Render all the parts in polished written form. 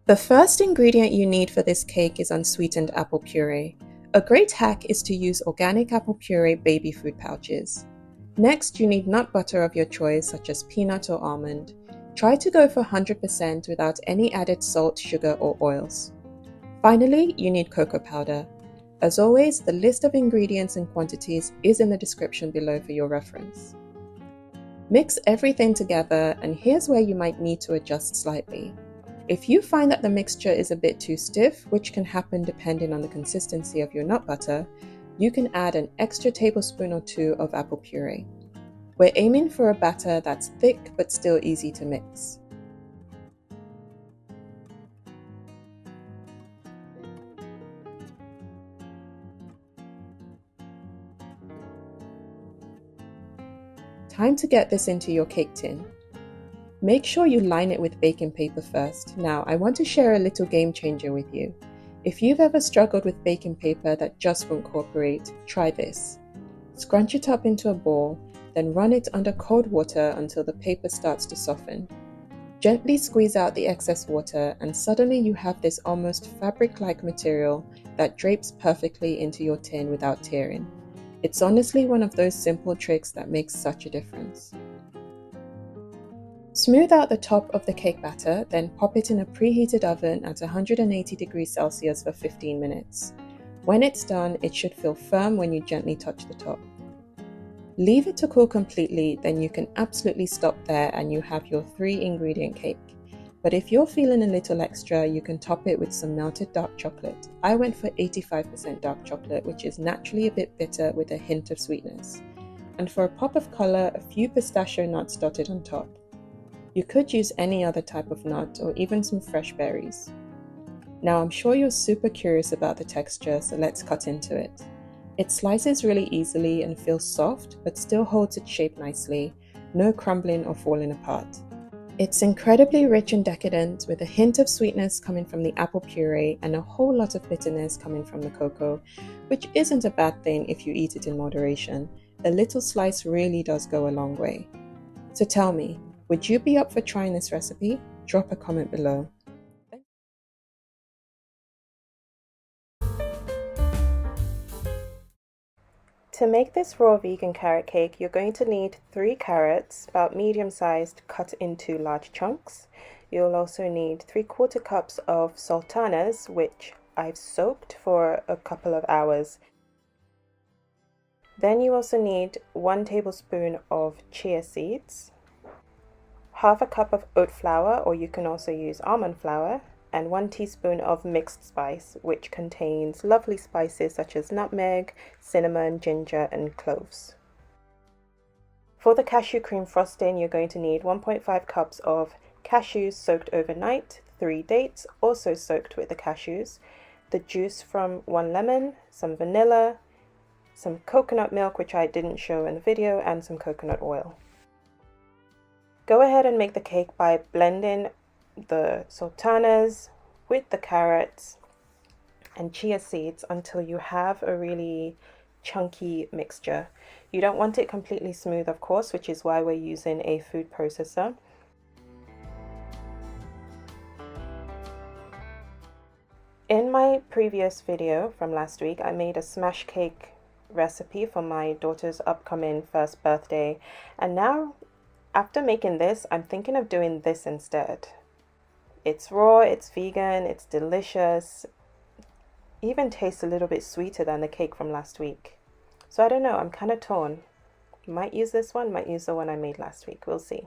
The first ingredient you need for this cake is unsweetened apple puree. A great hack is to use organic apple puree baby food pouches. Next, you need nut butter of your choice, such as peanut or almond. Try to go for 100% without any added salt, sugar, or oils. Finally, you need cocoa powder. As always, the list of ingredients and quantities is in the description below for your reference. Mix everything together, and here's where you might need to adjust slightly. If you find that the mixture is a bit too stiff, which can happen depending on the consistency of your nut butter, you can add an extra tablespoon or two of apple puree. We're aiming for a batter that's thick but still easy to mix. Time to get this into your cake tin. Make sure you line it with baking paper first. Now, I want to share a little game changer with you. If you've ever struggled with baking paper that just won't cooperate, try this. Scrunch it up into a ball, then run it under cold water until the paper starts to soften. Gently squeeze out the excess water, and suddenly you have this almost fabric-like material that drapes perfectly into your tin without tearing. It's honestly one of those simple tricks that makes such a difference. Smooth out the top of the cake batter, then pop it in a preheated oven at 180 degrees Celsius for 15 minutes. When it's done, it should feel firm when you gently touch the top. Leave it to cool completely, then you can absolutely stop there and you have your 3-ingredient cake. But if you're feeling a little extra, you can top it with some melted dark chocolate. I went for 85% dark chocolate, which is naturally a bit bitter with a hint of sweetness. And for a pop of color, a few pistachio nuts dotted on top. You could use any other type of nut or even some fresh berries. Now I'm sure you're super curious about the texture, so let's cut into it. It slices really easily and feels soft, but still holds its shape nicely, no crumbling or falling apart. It's incredibly rich and decadent, with a hint of sweetness coming from the apple puree and a whole lot of bitterness coming from the cocoa, which isn't a bad thing if you eat it in moderation. A little slice really does go a long way. So tell me, would you be up for trying this recipe? Drop a comment below. To make this raw vegan carrot cake, you're going to need 3 carrots, about medium sized, cut into large chunks. You'll also need 3/4 cups of sultanas, which I've soaked for a couple of hours. Then you also need 1 tablespoon of chia seeds, half a cup of oat flour, or you can also use almond flour, and 1 teaspoon of mixed spice, which contains lovely spices such as nutmeg, cinnamon, ginger, and cloves. For the cashew cream frosting, you're going to need 1.5 cups of cashews soaked overnight, 3 dates also soaked with the cashews, the juice from 1 lemon, some vanilla, some coconut milk, which I didn't show in the video, and some coconut oil. Go ahead and make the cake by blending the sultanas with the carrots and chia seeds until you have a really chunky mixture. You don't want it completely smooth, of course, which is why we're using a food processor. In my previous video from last week, I made a smash cake recipe for my daughter's upcoming first birthday, and now after making this, I'm thinking of doing this instead. It's raw, it's vegan, it's delicious, even tastes a little bit sweeter than the cake from last week. So I don't know, I'm kind of torn. Might use this one, might use the one I made last week, we'll see.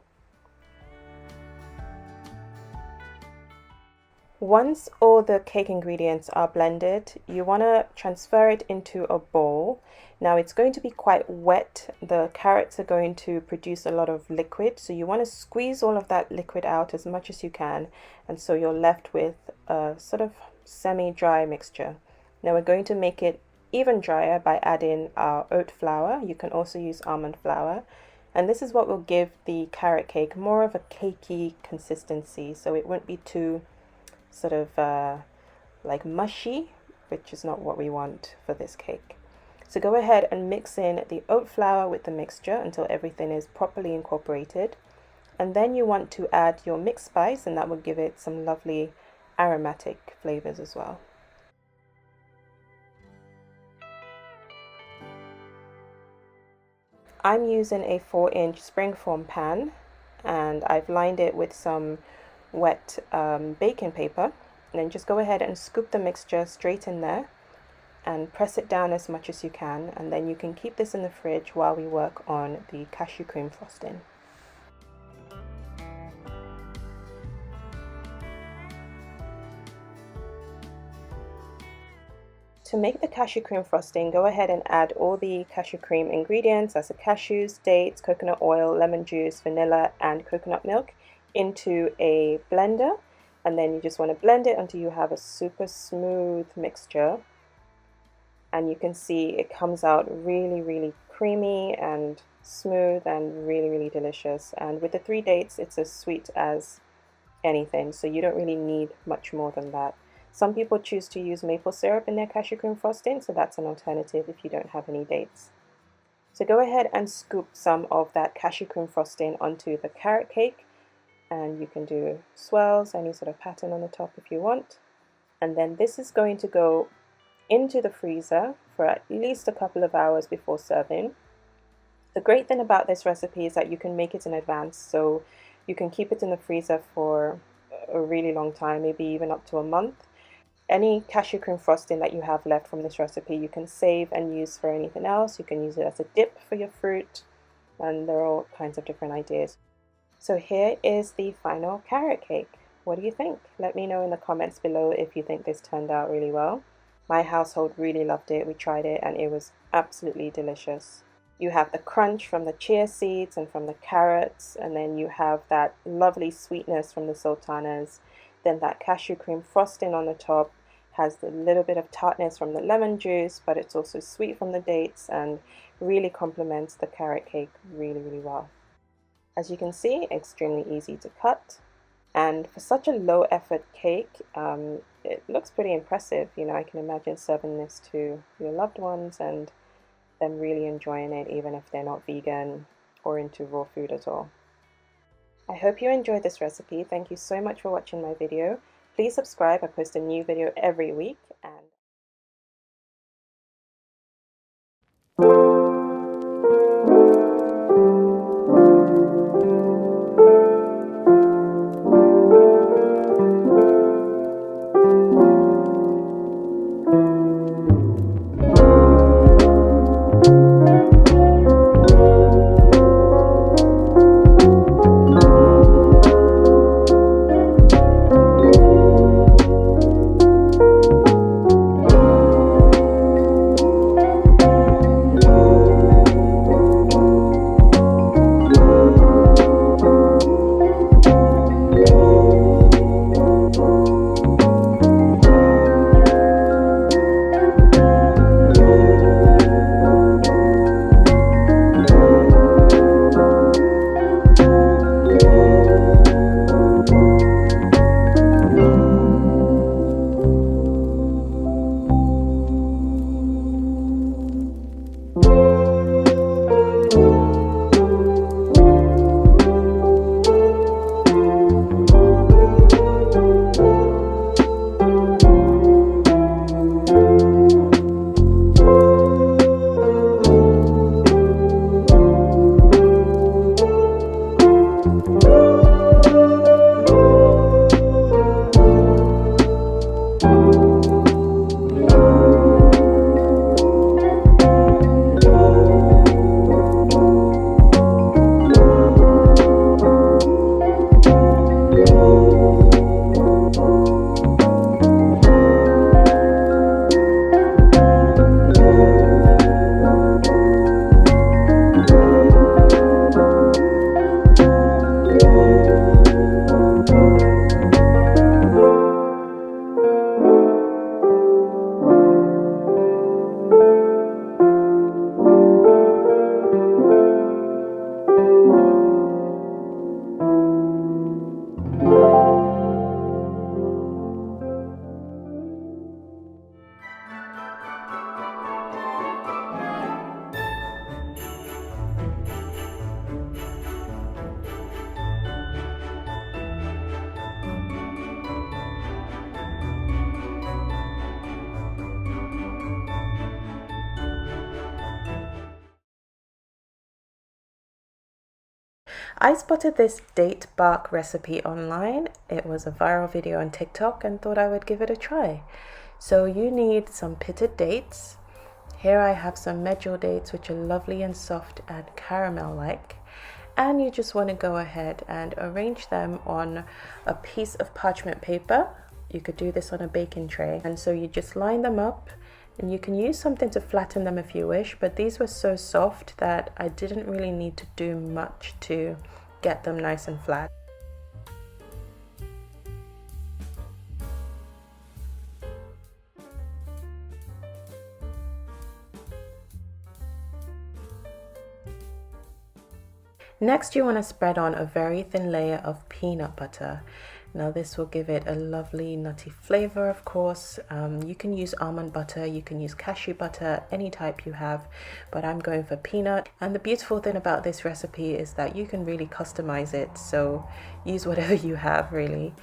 Once all the cake ingredients are blended, you want to transfer it into a bowl. Now it's going to be quite wet. The carrots are going to produce a lot of liquid, so you want to squeeze all of that liquid out as much as you can, and so you're left with a sort of semi-dry mixture. Now we're going to make it even drier by adding our oat flour. You can also use almond flour, and this is what will give the carrot cake more of a cakey consistency, so it won't be too sort of like mushy, which is not what we want for this cake. So go ahead and mix in the oat flour with the mixture until everything is properly incorporated, and then you want to add your mixed spice, and that will give it some lovely aromatic flavors as well. I'm using a 4-inch springform pan, and I've lined it with some wet baking paper. And then just go ahead and scoop the mixture straight in there and press it down as much as you can, and then you can keep this in the fridge while we work on the cashew cream frosting. To make the cashew cream frosting, go ahead and add all the cashew cream ingredients, as the cashews, dates, coconut oil, lemon juice, vanilla, and coconut milk into a blender. And then you just want to blend it until you have a super smooth mixture. And you can see it comes out really creamy and smooth and really delicious. And with the 3 dates, it's as sweet as anything, so you don't really need much more than that. Some people choose to use maple syrup in their cashew cream frosting, so that's an alternative if you don't have any dates. So go ahead and scoop some of that cashew cream frosting onto the carrot cake, and you can do swirls, any sort of pattern on the top if you want. And then this is going to go into the freezer for at least a couple of hours before serving. The great thing about this recipe is that you can make it in advance, so you can keep it in the freezer for a really long time, maybe even up to a month. Any cashew cream frosting that you have left from this recipe you can save and use for anything else. You can use it as a dip for your fruit, and there are all kinds of different ideas. So here is the final carrot cake. What do you think? Let me know in the comments below if you think this turned out really well. My household really loved it. We tried it and it was absolutely delicious. You have the crunch from the chia seeds and from the carrots, and then you have that lovely sweetness from the sultanas. Then that cashew cream frosting on the top has a little bit of tartness from the lemon juice, but it's also sweet from the dates and really complements the carrot cake really well. As you can see, extremely easy to cut, and for such a low effort cake, it looks pretty impressive. You know, I can imagine serving this to your loved ones and them really enjoying it, even if they're not vegan or into raw food at all. I hope you enjoyed this recipe. Thank you so much for watching my video. Please subscribe. I post a new video every week, and I spotted this date bark recipe online. It was a viral video on TikTok and thought I would give it a try. So you need some pitted dates. Here I have some medjool dates, which are lovely and soft and caramel-like. And you just want to go ahead and arrange them on a piece of parchment paper. You could do this on a baking tray. And so you just line them up, and you can use something to flatten them if you wish, but these were so soft that I didn't really need to do much to get them nice and flat. Next, you want to spread on a very thin layer of peanut butter. Now this will give it a lovely nutty flavor, of course. You can use almond butter, you can use cashew butter, any type you have, but I'm going for peanut. And the beautiful thing about this recipe is that you can really customize it, so use whatever you have really.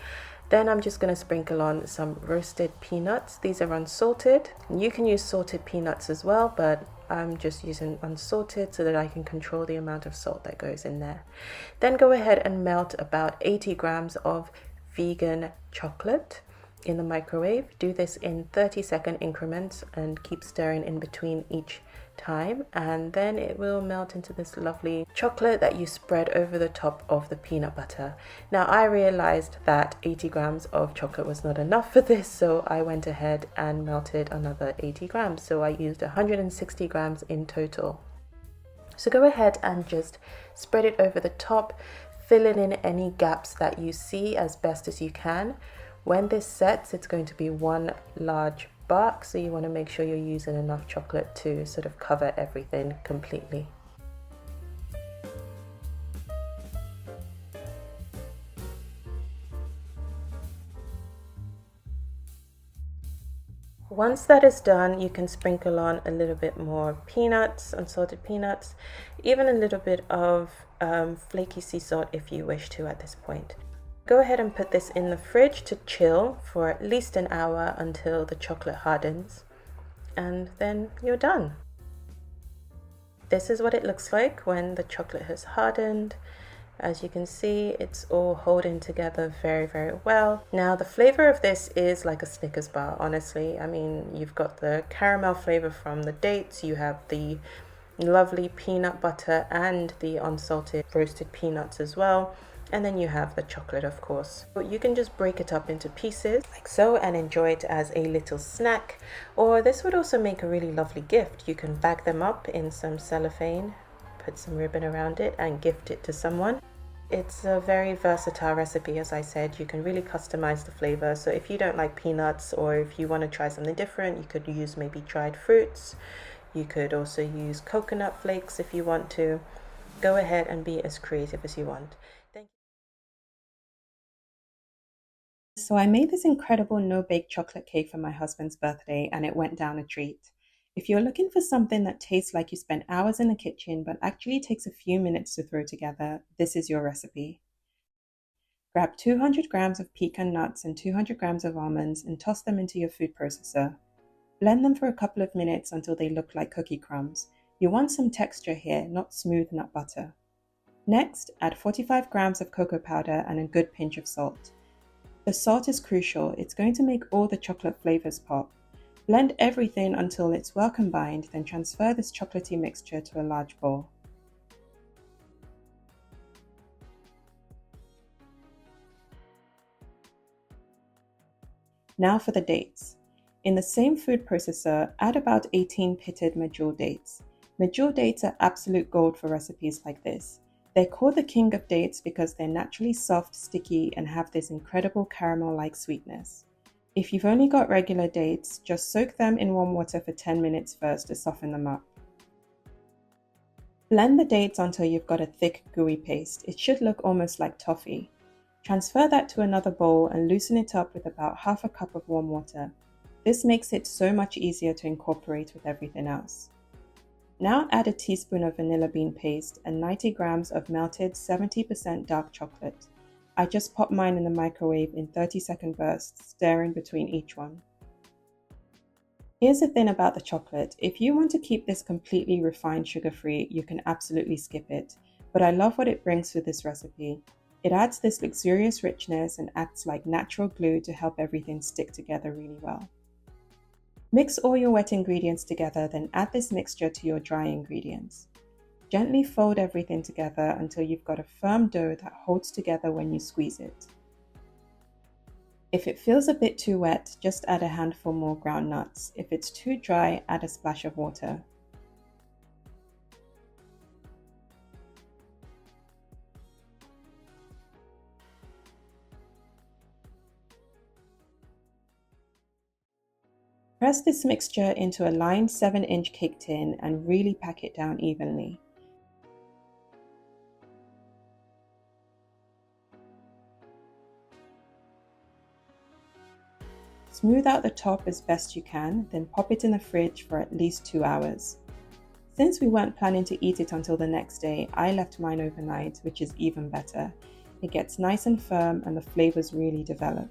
Then I'm just going to sprinkle on some roasted peanuts. These are unsalted. You can use salted peanuts as well, but I'm just using unsalted so that I can control the amount of salt that goes in there. Then go ahead and melt about 80 grams of vegan chocolate in the microwave. Do this in 30-second increments and keep stirring in between each time, and then it will melt into this lovely chocolate that you spread over the top of the peanut butter. Now I realized that 80 grams of chocolate was not enough for this, so I went ahead and melted another 80 grams, so I used 160 grams in total. So go ahead and just spread it over the top, filling in any gaps that you see as best as you can. When this sets, it's going to be one large bark, so you want to make sure you're using enough chocolate to sort of cover everything completely. Once that is done, you can sprinkle on a little bit more peanuts, unsalted peanuts, even a little bit of flaky sea salt if you wish to at this point. Go ahead and put this in the fridge to chill for at least an hour until the chocolate hardens, and then you're done. This is what it looks like when the chocolate has hardened. As you can see, it's all holding together very, very well. Now the flavor of this is like a Snickers bar, honestly. I mean, you've got the caramel flavor from the dates, you have the lovely peanut butter and the unsalted roasted peanuts as well. And then you have the chocolate, of course. But you can just break it up into pieces like so and enjoy it as a little snack. Or this would also make a really lovely gift. You can bag them up in some cellophane, put some ribbon around it and gift it to someone. It's a very versatile recipe, as I said. You can really customize the flavor. So if you don't like peanuts, or if you want to try something different, you could use maybe dried fruits. You could also use coconut flakes if you want to. Go ahead and be as creative as you want. So I made this incredible no-bake chocolate cake for my husband's birthday, and it went down a treat. If you're looking for something that tastes like you spent hours in the kitchen but actually takes a few minutes to throw together, this is your recipe. Grab 200 grams of pecan nuts and 200 grams of almonds and toss them into your food processor. Blend them for a couple of minutes until they look like cookie crumbs. You want some texture here, not smooth nut butter. Next, add 45 grams of cocoa powder and a good pinch of salt. The salt is crucial. It's going to make all the chocolate flavors pop. Blend everything until it's well combined, then transfer this chocolatey mixture to a large bowl. Now for the dates. In the same food processor, add about 18 pitted medjool dates. Medjool dates are absolute gold for recipes like this. They're called the king of dates because they're naturally soft, sticky, and have this incredible caramel-like sweetness. If you've only got regular dates, just soak them in warm water for 10 minutes first to soften them up. Blend the dates until you've got a thick, gooey paste. It should look almost like toffee. Transfer that to another bowl and loosen it up with about half a cup of warm water. This makes it so much easier to incorporate with everything else. Now add a teaspoon of vanilla bean paste and 90 grams of melted 70% dark chocolate. I just popped mine in the microwave in 30-second bursts, stirring between each one. Here's the thing about the chocolate. If you want to keep this completely refined sugar-free, you can absolutely skip it. but I love what it brings to this recipe. It adds this luxurious richness and acts like natural glue to help everything stick together really well. Mix all your wet ingredients together, then add this mixture to your dry ingredients. Gently fold everything together until you've got a firm dough that holds together when you squeeze it. If it feels a bit too wet, just add a handful more ground nuts. If it's too dry, add a splash of water. Press this mixture into a lined 7-inch cake tin and really pack it down evenly. Smooth out the top as best you can, then pop it in the fridge for at least 2 hours. Since we weren't planning to eat it until the next day, I left mine overnight, which is even better. It gets nice and firm and the flavors really develop.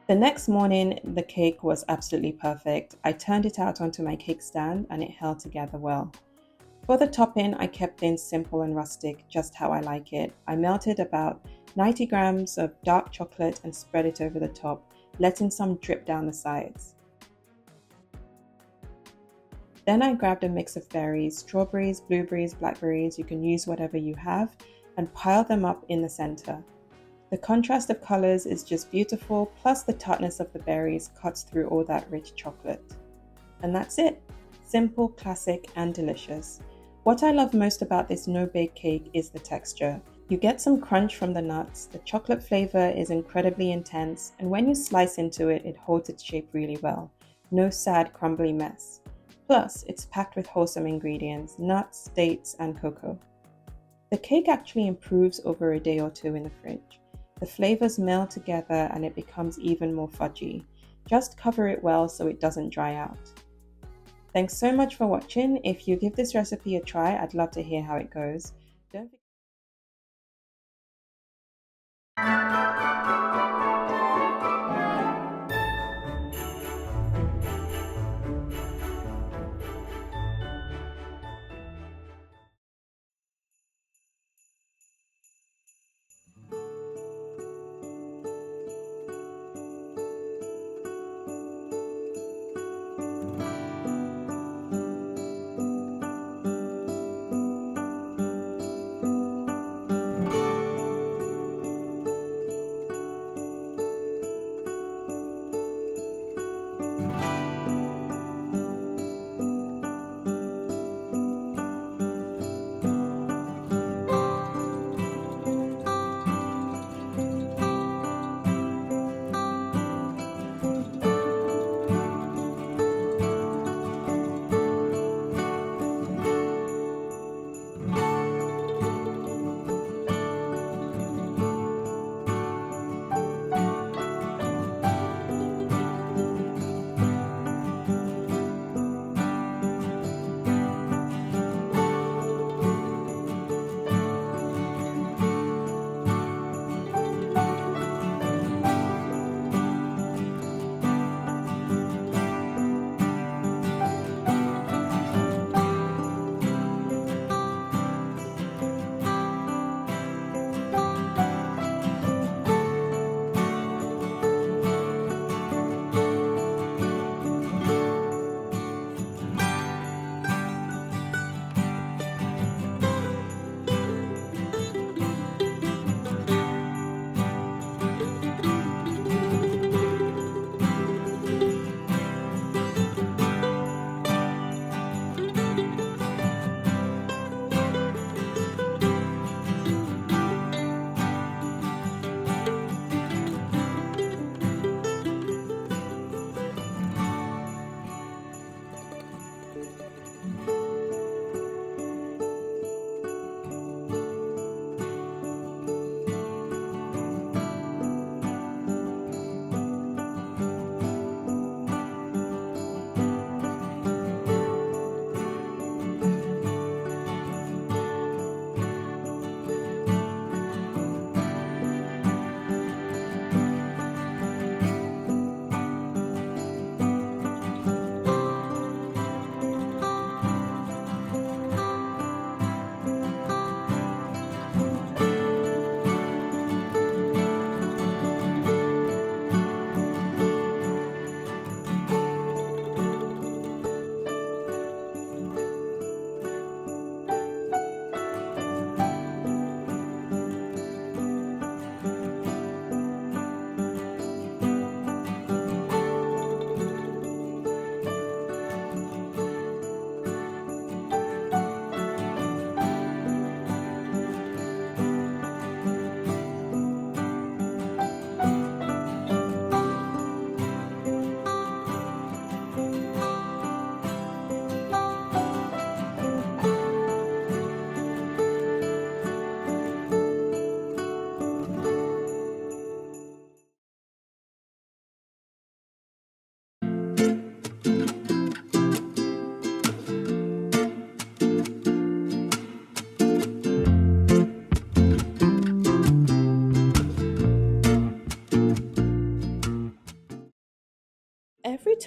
The next morning, the cake was absolutely perfect. I turned it out onto my cake stand and it held together well. For the topping, I kept things simple and rustic, just how I like it. I melted about 90 grams of dark chocolate and spread it over the top, letting some drip down the sides. Then I grabbed a mix of berries, strawberries, blueberries, blackberries, you can use whatever you have, and piled them up in the center. The contrast of colors is just beautiful, plus the tartness of the berries cuts through all that rich chocolate. And that's it. Simple, classic, and delicious. What I love most about this no-bake cake is the texture. You get some crunch from the nuts, the chocolate flavor is incredibly intense, and when you slice into it, it holds its shape really well. No sad, crumbly mess. Plus, it's packed with wholesome ingredients, nuts, dates, and cocoa. The cake actually improves over a day or two in the fridge. The flavors meld together and it becomes even more fudgy. Just cover it well so it doesn't dry out. Thanks so much for watching. If you give this recipe a try, I'd love to hear how it goes. Don't forget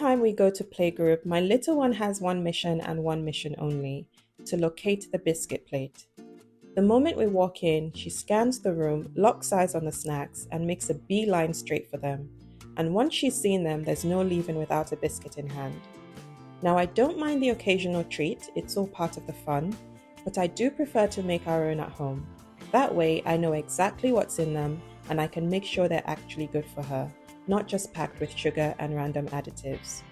time we go to playgroup, my little one has one mission and one mission only: to locate the biscuit plate. The moment we walk in, she scans the room, locks eyes on the snacks, and makes a beeline straight for them. And once she's seen them, there's no leaving without a biscuit in hand. Now, I don't mind the occasional treat, it's all part of the fun, but I do prefer to make our own at home. That way, I know exactly what's in them, and I can make sure they're actually good for her, not just packed with sugar and random additives.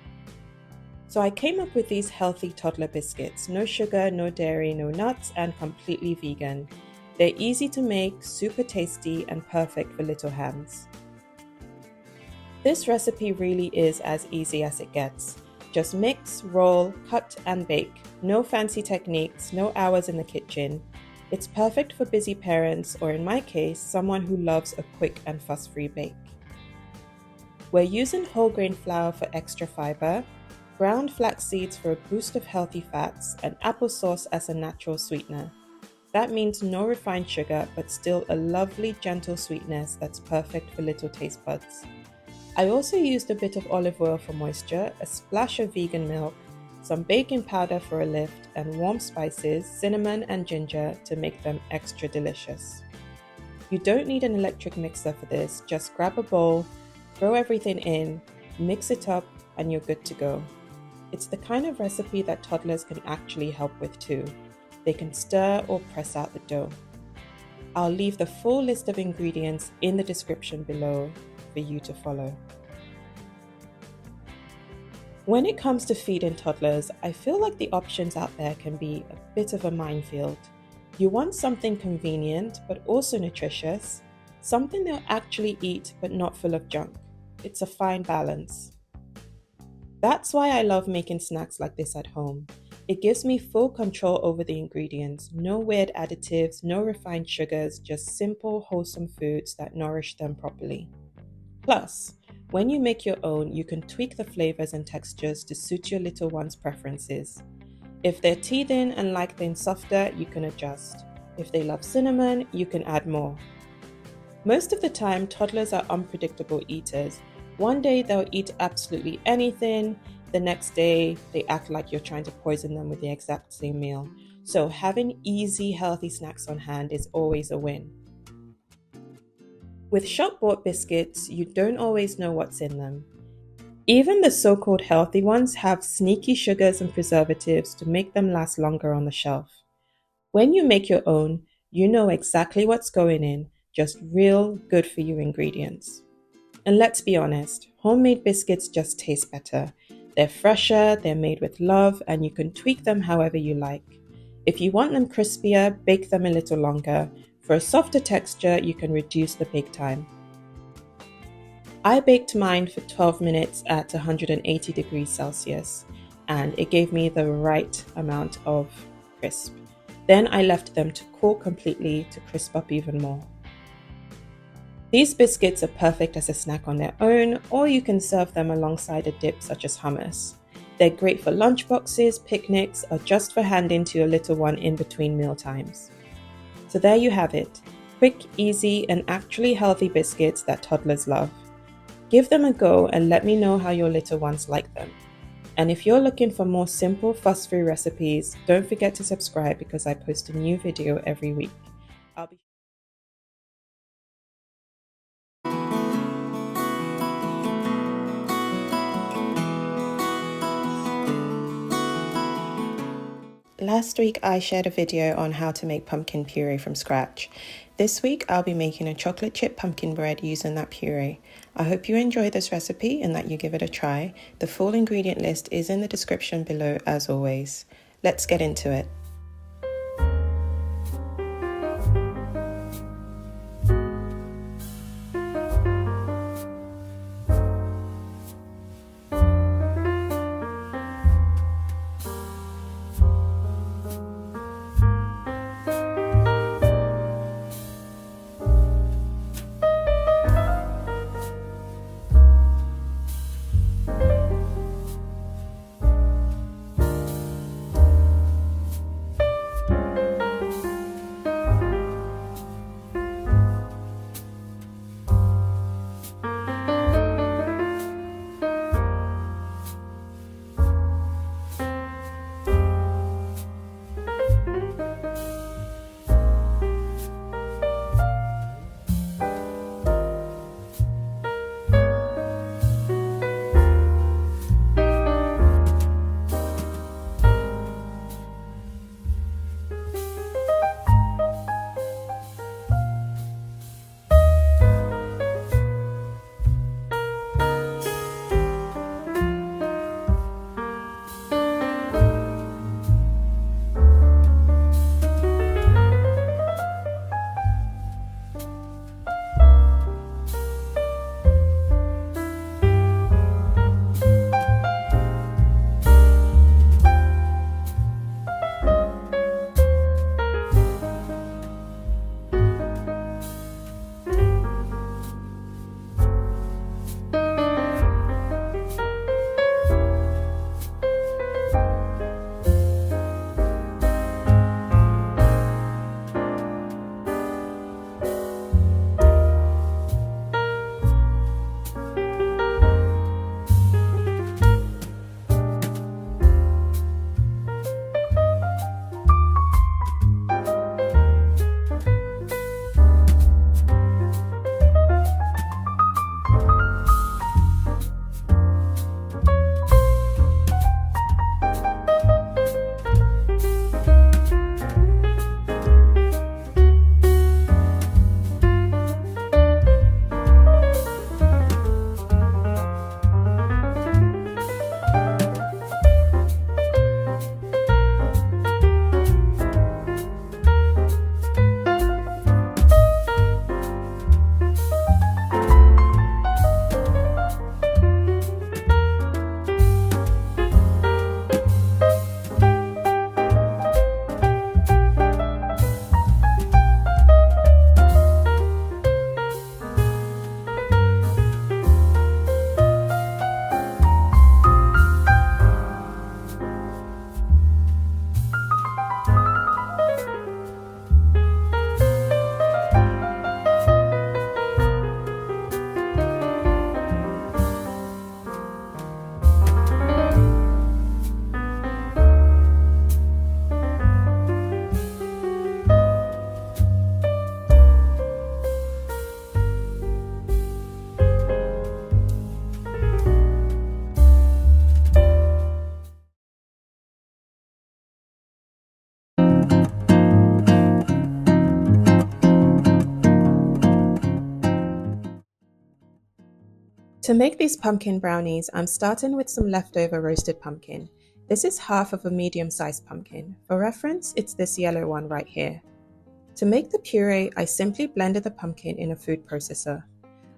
So I came up with these healthy toddler biscuits: no sugar, no dairy, no nuts, and completely vegan. They're easy to make, super tasty, and perfect for little hands. This recipe really is as easy as it gets. Just mix, roll, cut, and bake. No fancy techniques, no hours in the kitchen. It's perfect for busy parents, or in my case, someone who loves a quick and fuss-free bake. We're using whole grain flour for extra fiber, ground flax seeds for a boost of healthy fats, and applesauce as a natural sweetener. That means no refined sugar, but still a lovely, gentle sweetness that's perfect for little taste buds. I also used a bit of olive oil for moisture, a splash of vegan milk, some baking powder for a lift, and warm spices, cinnamon and ginger, to make them extra delicious. You don't need an electric mixer for this, just grab a bowl, throw everything in, mix it up, and you're good to go. It's the kind of recipe that toddlers can actually help with too. They can stir or press out the dough. I'll leave the full list of ingredients in the description below for you to follow. When it comes to feeding toddlers, I feel like the options out there can be a bit of a minefield. You want something convenient but also nutritious, something they'll actually eat but not full of junk. It's a fine balance. That's why I love making snacks like this at home. It gives me full control over the ingredients, no weird additives, no refined sugars, just simple, wholesome foods that nourish them properly. Plus, when you make your own, you can tweak the flavors and textures to suit your little one's preferences. If they're teething and like things softer, you can adjust. If they love cinnamon, you can add more. Most of the time, toddlers are unpredictable eaters. One day they'll eat absolutely anything, the next day they act like you're trying to poison them with the exact same meal. So having easy, healthy snacks on hand is always a win. With shop-bought biscuits, you don't always know what's in them. Even the so-called healthy ones have sneaky sugars and preservatives to make them last longer on the shelf. When you make your own, you know exactly what's going in, just real good-for-you ingredients. And let's be honest, homemade biscuits just taste better. They're fresher, they're made with love, and you can tweak them however you like. If you want them crispier, bake them a little longer. For a softer texture, you can reduce the bake time. I baked mine for 12 minutes at 180 degrees Celsius, and it gave me the right amount of crisp. Then I left them to cool completely to crisp up even more. These biscuits are perfect as a snack on their own, or you can serve them alongside a dip such as hummus. They're great for lunchboxes, picnics, or just for handing to your little one in between meal times. So there you have it, quick, easy, and actually healthy biscuits that toddlers love. Give them a go and let me know how your little ones like them. And if you're looking for more simple, fuss-free recipes, don't forget to subscribe because I post a new video every week. Last week I shared a video on how to make pumpkin puree from scratch. This week I'll be making a chocolate chip pumpkin bread using that puree. I hope you enjoy this recipe and that you give it a try. The full ingredient list is in the description below as always. Let's get into it. To make these pumpkin brownies, I'm starting with some leftover roasted pumpkin. This is half of a medium-sized pumpkin. For reference, it's this yellow one right here. To make the puree, I simply blended the pumpkin in a food processor.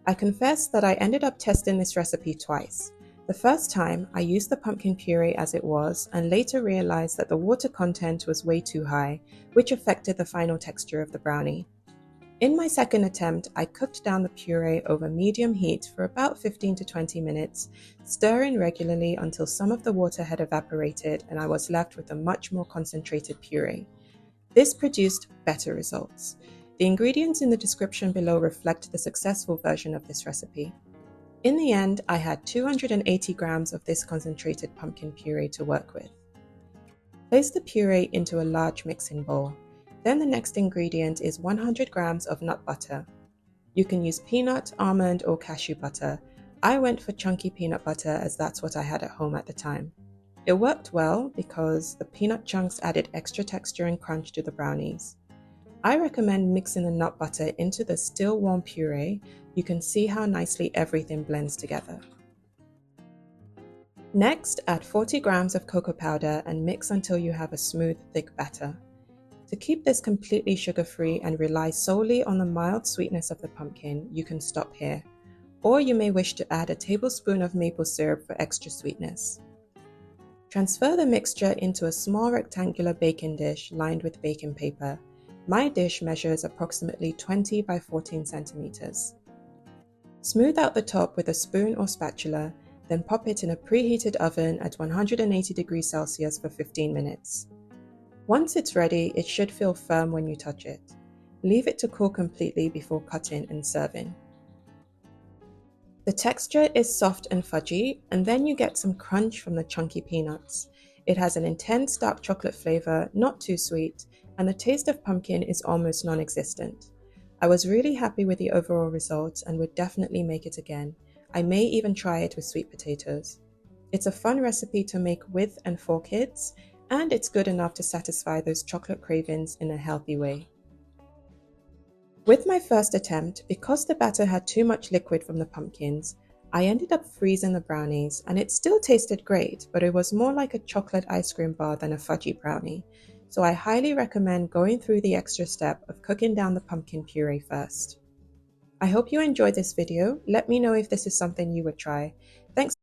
I confess that I ended up testing this recipe twice. The first time, I used the pumpkin puree as it was and later realized that the water content was way too high, which affected the final texture of the brownie. In my second attempt, I cooked down the puree over medium heat for about 15 to 20 minutes, stirring regularly until some of the water had evaporated and I was left with a much more concentrated puree. This produced better results. The ingredients in the description below reflect the successful version of this recipe. In the end, I had 280 grams of this concentrated pumpkin puree to work with. Place the puree into a large mixing bowl. Then the next ingredient is 100 grams of nut butter. You can use peanut, almond, or cashew butter. I went for chunky peanut butter as that's what I had at home at the time. It worked well because the peanut chunks added extra texture and crunch to the brownies. I recommend mixing the nut butter into the still warm puree. You can see how nicely everything blends together. Next, add 40 grams of cocoa powder and mix until you have a smooth, thick batter. To keep this completely sugar-free and rely solely on the mild sweetness of the pumpkin, you can stop here. Or you may wish to add a tablespoon of maple syrup for extra sweetness. Transfer the mixture into a small rectangular baking dish lined with baking paper. My dish measures approximately 20 by 14 centimeters. Smooth out the top with a spoon or spatula, then pop it in a preheated oven at 180 degrees Celsius for 15 minutes. Once it's ready, it should feel firm when you touch it. Leave it to cool completely before cutting and serving. The texture is soft and fudgy, and then you get some crunch from the chunky peanuts. It has an intense dark chocolate flavor, not too sweet, and the taste of pumpkin is almost non-existent. I was really happy with the overall results and would definitely make it again. I may even try it with sweet potatoes. It's a fun recipe to make with and for kids, and it's good enough to satisfy those chocolate cravings in a healthy way. With my first attempt, because the batter had too much liquid from the pumpkins, I ended up freezing the brownies, and it still tasted great, but it was more like a chocolate ice cream bar than a fudgy brownie. So I highly recommend going through the extra step of cooking down the pumpkin puree first. I hope you enjoyed this video. Let me know if this is something you would try. Thanks.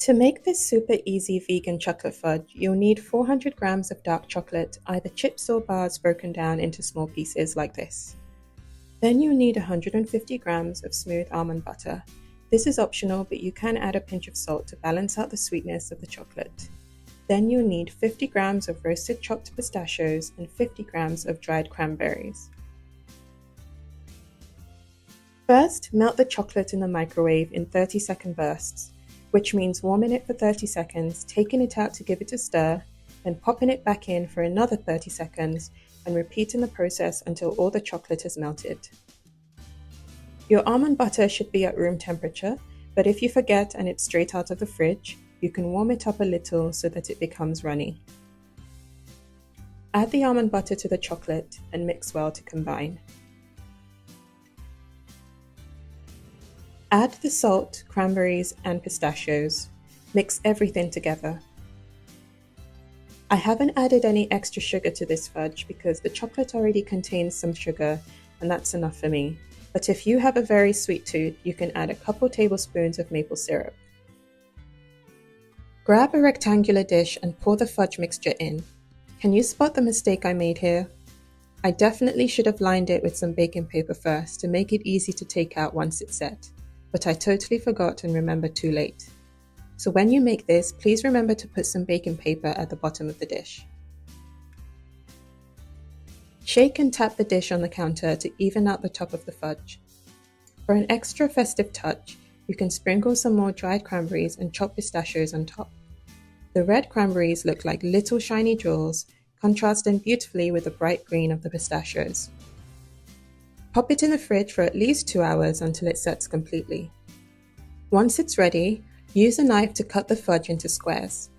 To make this super easy vegan chocolate fudge, you'll need 400 grams of dark chocolate, either chips or bars broken down into small pieces like this. Then you'll need 150 grams of smooth almond butter. This is optional, but you can add a pinch of salt to balance out the sweetness of the chocolate. Then you'll need 50 grams of roasted chopped pistachios and 50 grams of dried cranberries. First, melt the chocolate in the microwave in 30-second bursts, which means warming it for 30 seconds, taking it out to give it a stir, then popping it back in for another 30 seconds, and repeating the process until all the chocolate is melted. Your almond butter should be at room temperature, but if you forget and it's straight out of the fridge, you can warm it up a little so that it becomes runny. Add the almond butter to the chocolate and mix well to combine. Add the salt, cranberries, and pistachios. Mix everything together. I haven't added any extra sugar to this fudge because the chocolate already contains some sugar, and that's enough for me. But if you have a very sweet tooth, you can add a couple tablespoons of maple syrup. Grab a rectangular dish and pour the fudge mixture in. Can you spot the mistake I made here? I definitely should have lined it with some baking paper first to make it easy to take out once it's set, but I totally forgot and remembered too late. So when you make this, please remember to put some baking paper at the bottom of the dish. Shake and tap the dish on the counter to even out the top of the fudge. For an extra festive touch, you can sprinkle some more dried cranberries and chopped pistachios on top. The red cranberries look like little shiny jewels, contrasting beautifully with the bright green of the pistachios. Pop it in the fridge for at least 2 hours until it sets completely. Once it's ready, use a knife to cut the fudge into squares.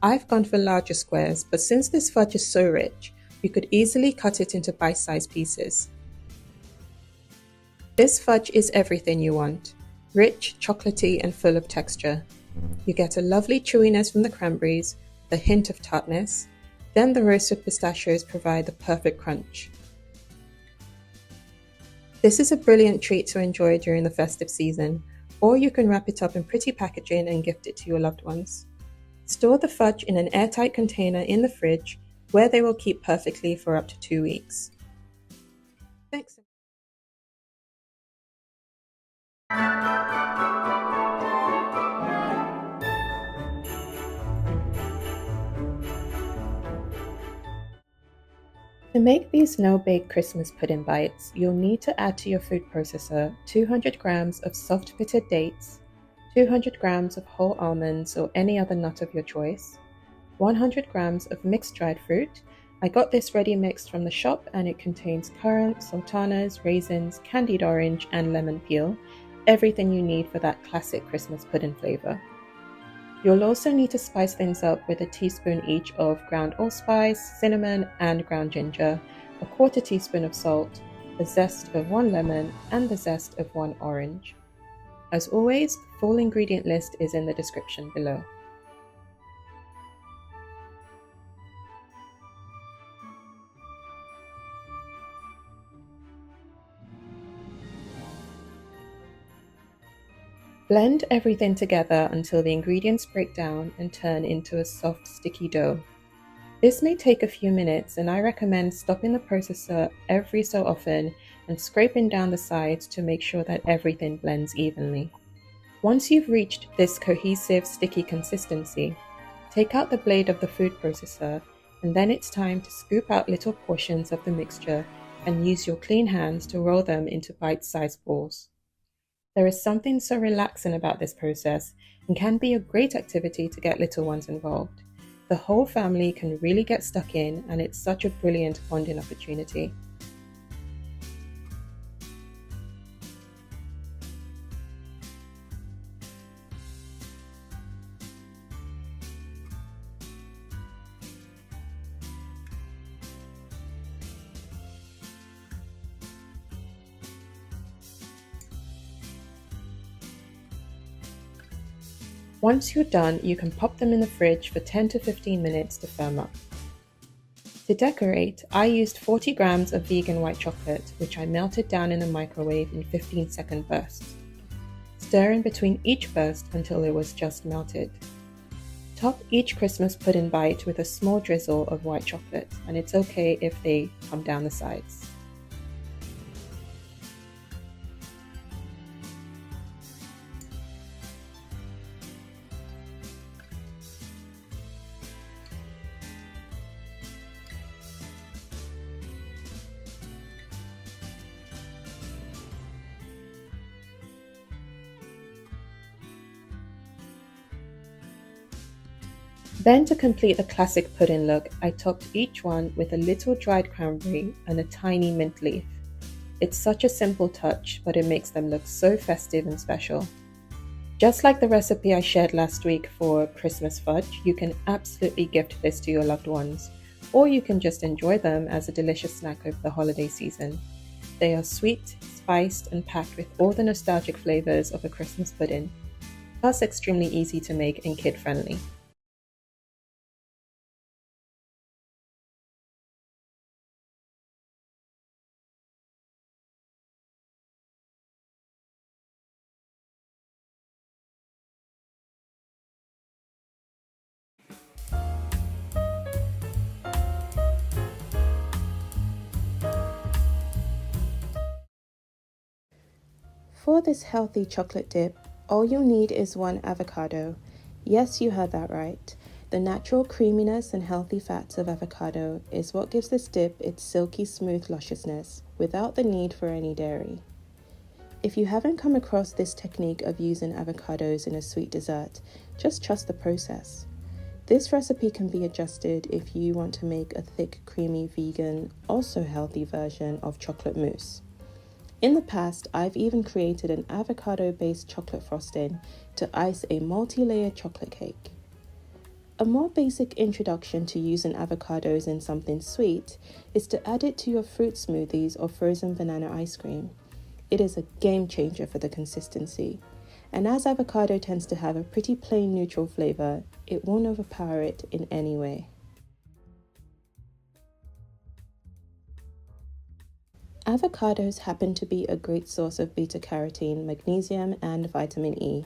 I've gone for larger squares, but since this fudge is so rich, you could easily cut it into bite-sized pieces. This fudge is everything you want: rich, chocolatey, and full of texture. You get a lovely chewiness from the cranberries, the hint of tartness, then the roasted pistachios provide the perfect crunch. This is a brilliant treat to enjoy during the festive season, or you can wrap it up in pretty packaging and gift it to your loved ones. Store the fudge in an airtight container in the fridge, where they will keep perfectly for up to 2 weeks. Thanks. To make these no-bake Christmas pudding bites, you'll need to add to your food processor 200 grams of soft-pitted dates, 200 grams of whole almonds or any other nut of your choice, 100 grams of mixed dried fruit. I got this ready mixed from the shop and it contains currants, sultanas, raisins, candied orange and lemon peel, everything you need for that classic Christmas pudding flavor. You'll also need to spice things up with a teaspoon each of ground allspice, cinnamon and ground ginger, a quarter teaspoon of salt, the zest of 1 lemon and the zest of 1 orange. As always, the full ingredient list is in the description below. Blend everything together until the ingredients break down and turn into a soft, sticky dough. This may take a few minutes, and I recommend stopping the processor every so often and scraping down the sides to make sure that everything blends evenly. Once you've reached this cohesive, sticky consistency, take out the blade of the food processor, and then it's time to scoop out little portions of the mixture and use your clean hands to roll them into bite-sized balls. There is something so relaxing about this process and can be a great activity to get little ones involved. The whole family can really get stuck in, and it's such a brilliant bonding opportunity. Once you're done, you can pop them in the fridge for 10 to 15 minutes to firm up. To decorate, I used 40 grams of vegan white chocolate, which I melted down in the microwave in 15-second bursts, stirring between each burst until it was just melted. Top each Christmas pudding bite with a small drizzle of white chocolate, and it's okay if they come down the sides. Then, to complete the classic pudding look, I topped each one with a little dried cranberry and a tiny mint leaf. It's such a simple touch, but it makes them look so festive and special. Just like the recipe I shared last week for Christmas fudge, you can absolutely gift this to your loved ones, or you can just enjoy them as a delicious snack over the holiday season. They are sweet, spiced, and packed with all the nostalgic flavors of a Christmas pudding, plus extremely easy to make and kid-friendly. For this healthy chocolate dip, all you'll need is 1 avocado. Yes, you heard that right. The natural creaminess and healthy fats of avocado is what gives this dip its silky smooth lusciousness without the need for any dairy. If you haven't come across this technique of using avocados in a sweet dessert, just trust the process. This recipe can be adjusted if you want to make a thick, creamy, vegan, also healthy version of chocolate mousse. In the past, I've even created an avocado-based chocolate frosting to ice a multi-layered chocolate cake. A more basic introduction to using avocados in something sweet is to add it to your fruit smoothies or frozen banana ice cream. It is a game changer for the consistency. And as avocado tends to have a pretty plain neutral flavor, it won't overpower it in any way. Avocados happen to be a great source of beta-carotene, magnesium, and vitamin E.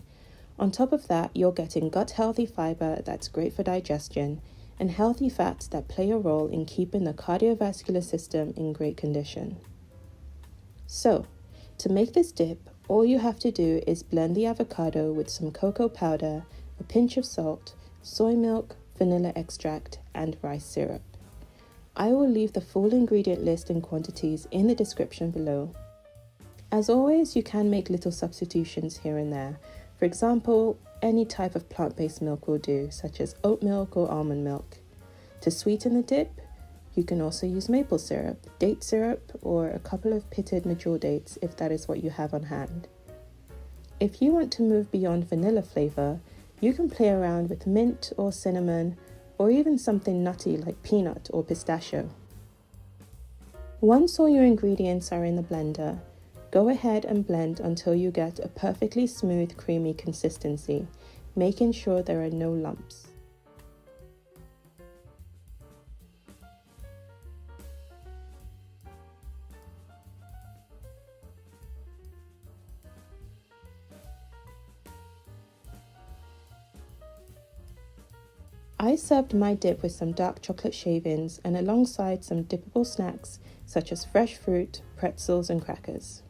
On top of that, you're getting gut-healthy fiber that's great for digestion, and healthy fats that play a role in keeping the cardiovascular system in great condition. So, to make this dip, all you have to do is blend the avocado with some cocoa powder, a pinch of salt, soy milk, vanilla extract, and rice syrup. I will leave the full ingredient list and quantities in the description below. As always, you can make little substitutions here and there. For example, any type of plant-based milk will do, such as oat milk or almond milk. To sweeten the dip, you can also use maple syrup, date syrup, or a couple of pitted mature dates if that is what you have on hand. If you want to move beyond vanilla flavor, you can play around with mint or cinnamon, or even something nutty like peanut or pistachio. Once all your ingredients are in the blender, go ahead and blend until you get a perfectly smooth, creamy consistency, making sure there are no lumps. I served my dip with some dark chocolate shavings and alongside some dippable snacks such as fresh fruit, pretzels, and crackers.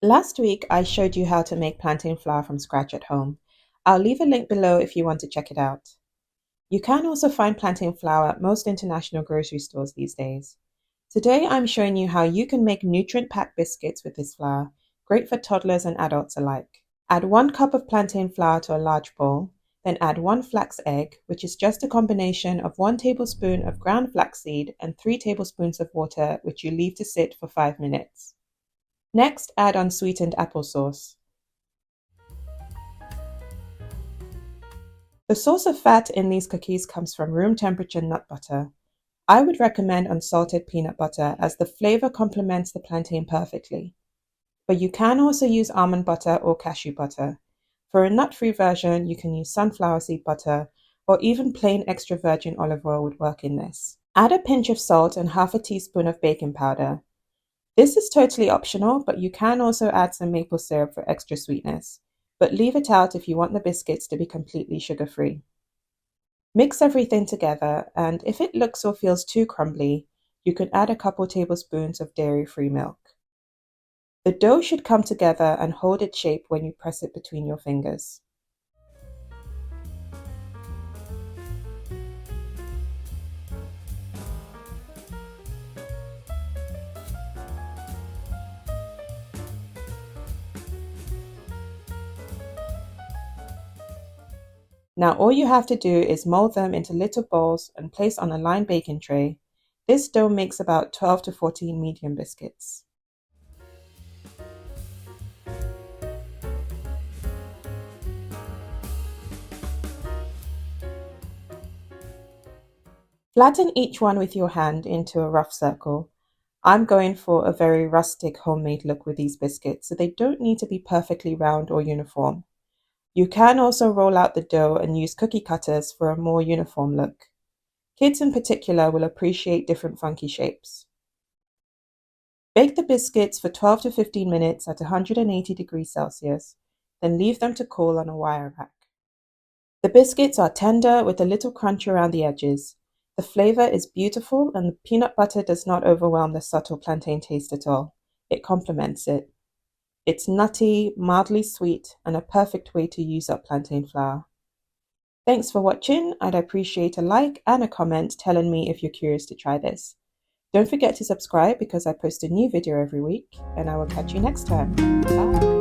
Last week, I showed you how to make plantain flour from scratch at home. I'll leave a link below if you want to check it out. You can also find plantain flour at most international grocery stores these days. Today, I'm showing you how you can make nutrient-packed biscuits with this flour, great for toddlers and adults alike. Add 1 cup of plantain flour to a large bowl, then add 1 flax egg, which is just a combination of 1 tablespoon of ground flaxseed and 3 tablespoons of water, which you leave to sit for 5 minutes. Next, add unsweetened applesauce. The source of fat in these cookies comes from room temperature nut butter. I would recommend unsalted peanut butter as the flavor complements the plantain perfectly. But you can also use almond butter or cashew butter. For a nut-free version, you can use sunflower seed butter, or even plain extra virgin olive oil would work in this. Add a pinch of salt and half a teaspoon of baking powder. This is totally optional, but you can also add some maple syrup for extra sweetness, but leave it out if you want the biscuits to be completely sugar-free. Mix everything together, and if it looks or feels too crumbly, you can add a couple tablespoons of dairy-free milk. The dough should come together and hold its shape when you press it between your fingers. Now all you have to do is mold them into little balls and place on a lined baking tray. This dough makes about 12 to 14 medium biscuits. Flatten each one with your hand into a rough circle. I'm going for a very rustic homemade look with these biscuits, so they don't need to be perfectly round or uniform. You can also roll out the dough and use cookie cutters for a more uniform look. Kids in particular will appreciate different funky shapes. Bake the biscuits for 12 to 15 minutes at 180 degrees Celsius, then leave them to cool on a wire rack. The biscuits are tender with a little crunch around the edges. The flavor is beautiful and the peanut butter does not overwhelm the subtle plantain taste at all. It complements it. It's nutty, mildly sweet, and a perfect way to use up plantain flour. Thanks for watching. I'd appreciate a like and a comment telling me if you're curious to try this. Don't forget to subscribe because I post a new video every week, and I will catch you next time. Bye.